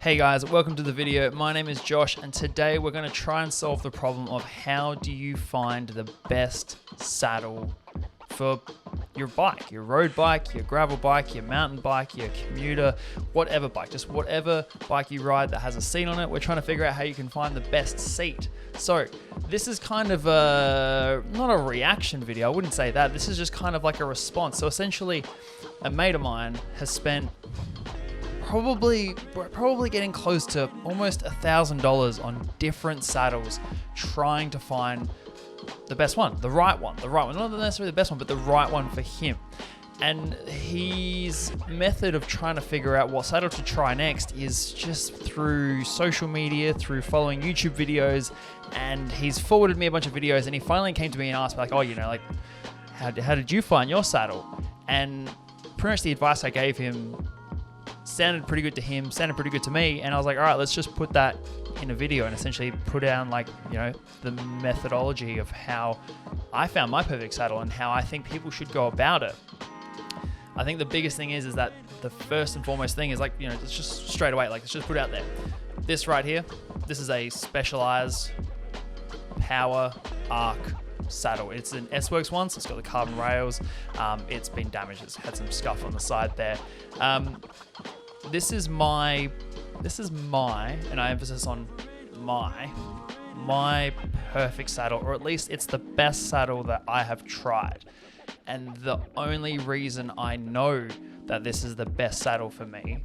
Hey guys, welcome to the video. My name is Josh and today we're going to try and solve the problem of how do you find the best saddle for your bike, your road bike, your gravel bike, your mountain bike, your commuter, whatever bike, just whatever bike you ride that has a seat on it. We're trying to figure out how you can find the best seat. So this is kind of not a reaction video, I wouldn't say that. This is just kind of like a response. So essentially a mate of mine has spent probably getting close to almost $1,000 on different saddles trying to find the best one, the right one, not necessarily the best one, but the right one for him. And his method of trying to figure out what saddle to try next is just through social media, through following YouTube videos, and he's forwarded me a bunch of videos, and he finally came to me and asked me, like, how did you find your saddle? And pretty much the advice I gave him sounded pretty good to him, sounded pretty good to me, and I was like, all right, let's just put that in a video and essentially put down the methodology of how I found my perfect saddle and how I think people should go about it. I think the biggest thing is that the first and foremost thing is let's just straight away, let's just put it out there. This right here, this is a Specialized Power Arc saddle. It's an S-Works one, so it's got the carbon rails. It's been damaged, it's had some scuff on the side there. This is my, and I emphasize on my perfect saddle, or at least it's the best saddle that I have tried. And the only reason I know that this is the best saddle for me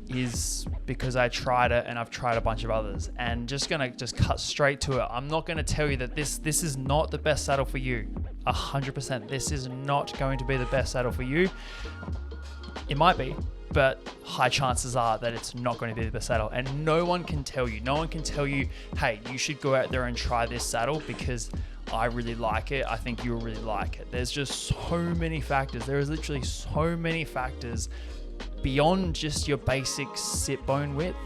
is because I tried it and I've tried a bunch of others. And just cut straight to it. I'm not gonna tell you that this is not the best saddle for you. 100%. This is not going to be the best saddle for you. It might be, but high chances are that it's not going to be the best saddle. And no one can tell you, hey, you should go out there and try this saddle because I really like it. I think you'll really like it. There's just so many factors. There is literally so many factors beyond just your basic sit bone width.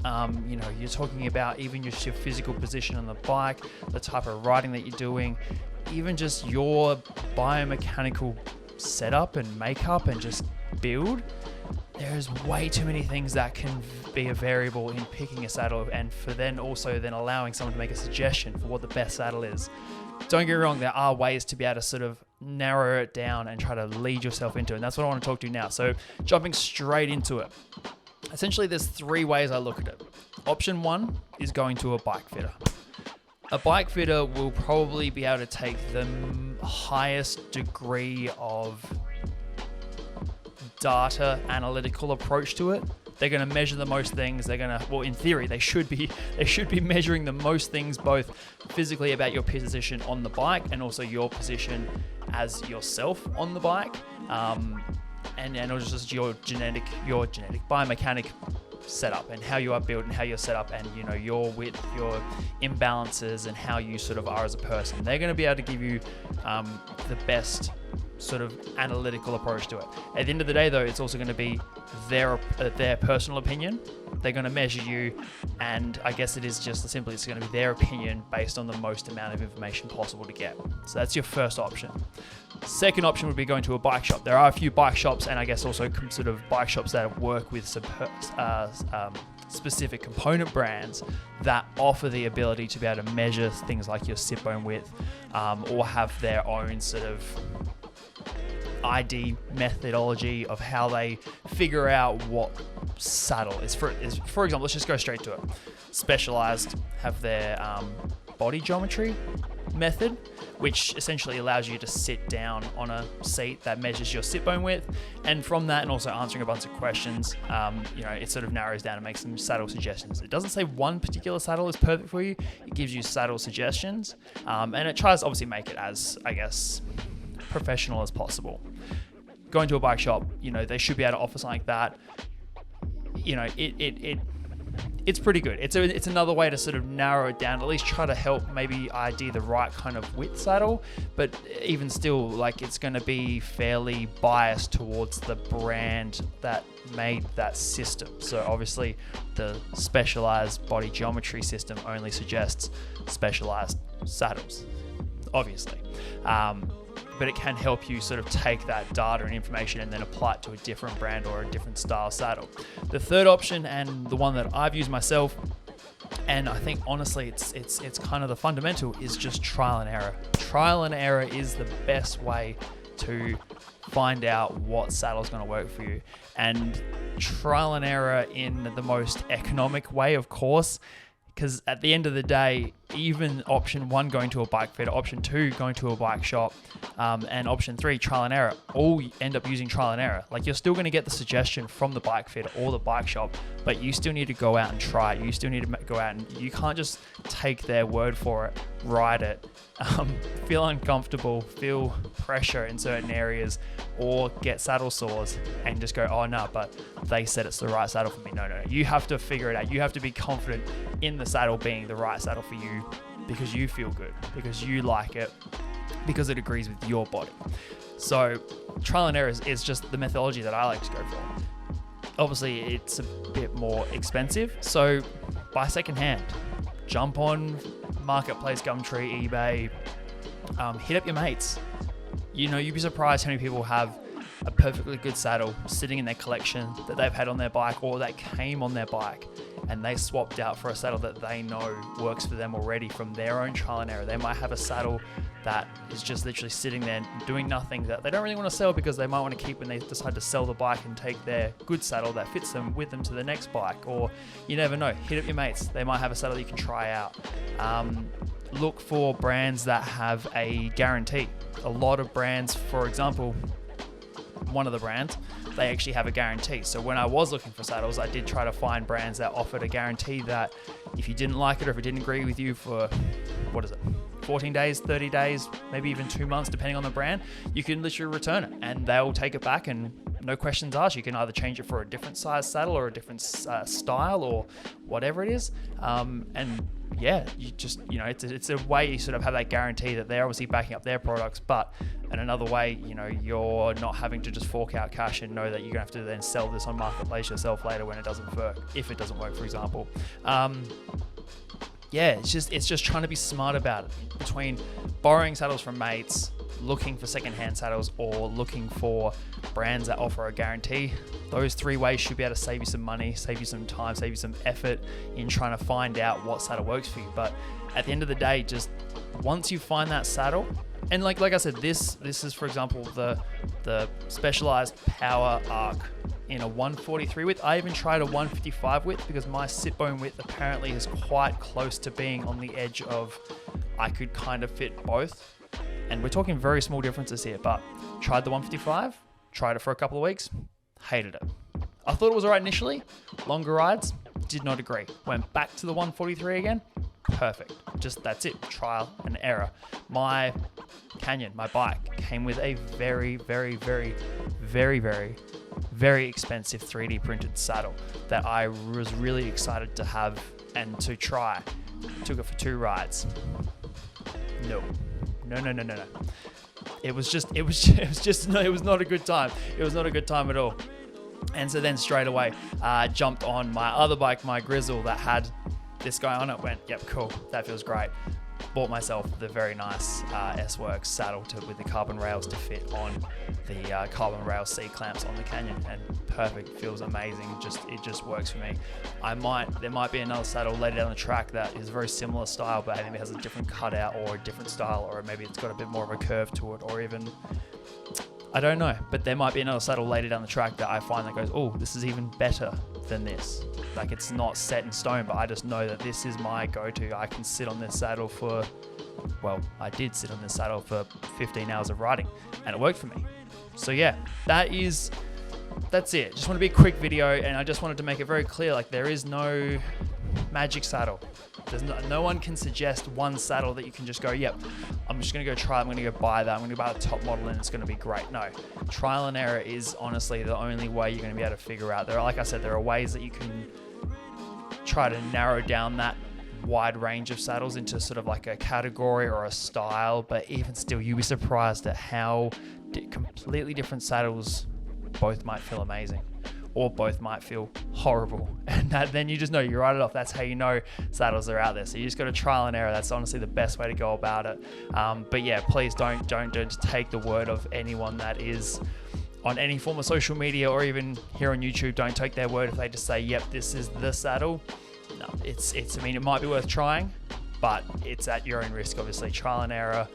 You're talking about even just your physical position on the bike, the type of riding that you're doing, even just your biomechanical setup and makeup and just build. There's way too many things that can be a variable in picking a saddle, and for then allowing someone to make a suggestion for what the best saddle is. Don't get me wrong, there are ways to be able to sort of narrow it down and try to lead yourself into it, and that's what I want to talk to you now. So jumping straight into it. Essentially, there's three ways I look at it. Option one is going to a bike fitter. A bike fitter will probably be able to take the highest degree of data analytical approach to it. They're going to measure the most things. In theory, they should be measuring the most things, both physically about your position on the bike and also your position as yourself on the bike, and also just your genetic biomechanic setup and how you are built and how you're set up, and your width, your imbalances, and how you sort of are as a person. They're going to be able to give you the best sort of analytical approach to it. At the end of the day, though, it's also going to be their personal opinion. They're going to measure you, and I guess it is just simply it's going to be their opinion based on the most amount of information possible to get. So that's your first option. Second option would be going to a bike shop. There are a few bike shops, and I guess also sort of bike shops that work with specific component brands that offer the ability to be able to measure things like your sit bone width, or have their own sort of ID methodology of how they figure out what saddle is. For example, let's just go straight to it. Specialized have their body geometry method, which essentially allows you to sit down on a seat that measures your sit bone width, and from that, and also answering a bunch of questions, it sort of narrows down and makes some saddle suggestions. It doesn't say one particular saddle is perfect for you. It gives you saddle suggestions, and it tries to obviously make it as, I guess, professional as possible. Going to a bike shop, they should be able to offer something like that. It's pretty good. It's another way to sort of narrow it down, at least try to help maybe ID the right kind of width saddle, but even still, it's going to be fairly biased towards the brand that made that system. So obviously the Specialized body geometry system only suggests Specialized saddles. obviously. But it can help you sort of take that data and information and then apply it to a different brand or a different style saddle. The third option, and the one that I've used myself, and I think honestly it's kind of the fundamental, is just trial and error. Trial and error is the best way to find out what saddle is going to work for you. And trial and error in the most economic way, of course, because at the end of the day, even option 1, going to a bike fitter, option 2, going to a bike shop, and option 3, trial and error, all end up using trial and error. Like, you're still going to get the suggestion from the bike fitter or the bike shop, but you still need to go out and try it. You still need to go out, and you can't just take their word for it, ride it, feel uncomfortable, feel pressure in certain areas, or get saddle sores and just go, oh no, but they said it's the right saddle for me. No. You have to figure it out. You have to be confident in the saddle being the right saddle for you, because you feel good, because you like it, because it agrees with your body. So trial and error is just the methodology that I like to go for. Obviously, it's a bit more expensive, so buy secondhand. Jump on Marketplace, Gumtree, eBay, hit up your mates. You'd be surprised how many people have a perfectly good saddle sitting in their collection that they've had on their bike, or that came on their bike and they swapped out for a saddle that they know works for them already from their own trial and error. They might have a saddle that is just literally sitting there doing nothing, that they don't really want to sell because they might want to keep when they decide to sell the bike and take their good saddle that fits them with them to the next bike. Or you never know, hit up your mates. They might have a saddle that you can try out. Look for brands that have a guarantee. A lot of brands, for example, one of the brands, they actually have a guarantee. So when I was looking for saddles, I did try to find brands that offered a guarantee that if you didn't like it, or if it didn't agree with you for, 14 days, 30 days, maybe even 2 months, depending on the brand, you can literally return it and they'll take it back, and no questions asked. You can either change it for a different size saddle or a different style or whatever it is. And yeah, you just, it's a way you sort of have that guarantee that they're obviously backing up their products, but in another way, you're not having to just fork out cash and know that you're gonna have to then sell this on Marketplace yourself later when it doesn't work, if it doesn't work, for example. It's just trying to be smart about it, between borrowing saddles from mates, looking for secondhand saddles, or looking for brands that offer a guarantee. Those 3 ways should be able to save you some money, save you some time, save you some effort in trying to find out what saddle works for you. But at the end of the day, just once you find that saddle, and like I said, this is, for example, the Specialized Power Arc in a 143 width. I even tried a 155 width because my sit bone width apparently is quite close to being on the edge of I could kind of fit both. And we're talking very small differences here, but tried the 155, tried it for a couple of weeks, hated it. I thought it was all right initially, longer rides, did not agree. Went back to the 143 again, perfect. Just, that's it, trial and error. My Canyon, my bike, came with a very, very, very, very, very, very expensive 3D printed saddle that I was really excited to have and to try. Took it for 2 rides. No. It was not a good time. It was not a good time at all. And so then straight away, jumped on my other bike, my Grizzle, that had this guy on it. Went, yep, cool, that feels great. Bought myself the very nice S-Works saddle with the carbon rails to fit on the carbon rail C-clamps on the Canyon, and perfect, feels amazing. It just works for me. There might be another saddle later down the track that is very similar style, but maybe has a different cutout or a different style, or maybe it's got a bit more of a curve to it, or even, I don't know, but there might be another saddle later down the track that I find that goes, oh, this is even better than this. Like, it's not set in stone, but I just know that this is my go-to. I can sit on this saddle for, I did sit on this saddle for 15 hours of riding, and it worked for me. So yeah, that's it. Just want to be a quick video, and I just wanted to make it very clear, like, there is no magic saddle. There's no one can suggest one saddle that you can just go, yep, I'm just going to go try it, I'm going to go buy that, I'm going to buy the top model and it's going to be great. No, trial and error is honestly the only way you're going to be able to figure out. Like I said, there are ways that you can try to narrow down that wide range of saddles into sort of like a category or a style, but even still, you'll be surprised at how completely different saddles both might feel amazing. or both might feel horrible. And then you just know, you write it off. That's how you know saddles are out there. So you just got to trial and error. That's honestly the best way to go about it. But yeah, please don't just take the word of anyone that is on any form of social media or even here on YouTube. Don't take their word if they just say, yep, this is the saddle. No, I mean, it might be worth trying, but it's at your own risk, obviously. Trial and error,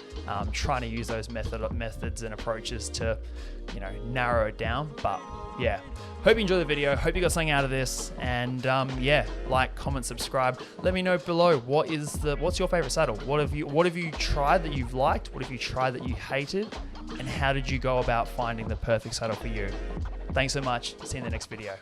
trying to use those methods and approaches to, narrow it down. But yeah, hope you enjoyed the video. Hope you got something out of this. And yeah, like, comment, subscribe. Let me know below what's your favorite saddle. What have you tried that you've liked? What have you tried that you hated? And how did you go about finding the perfect saddle for you? Thanks so much. See you in the next video.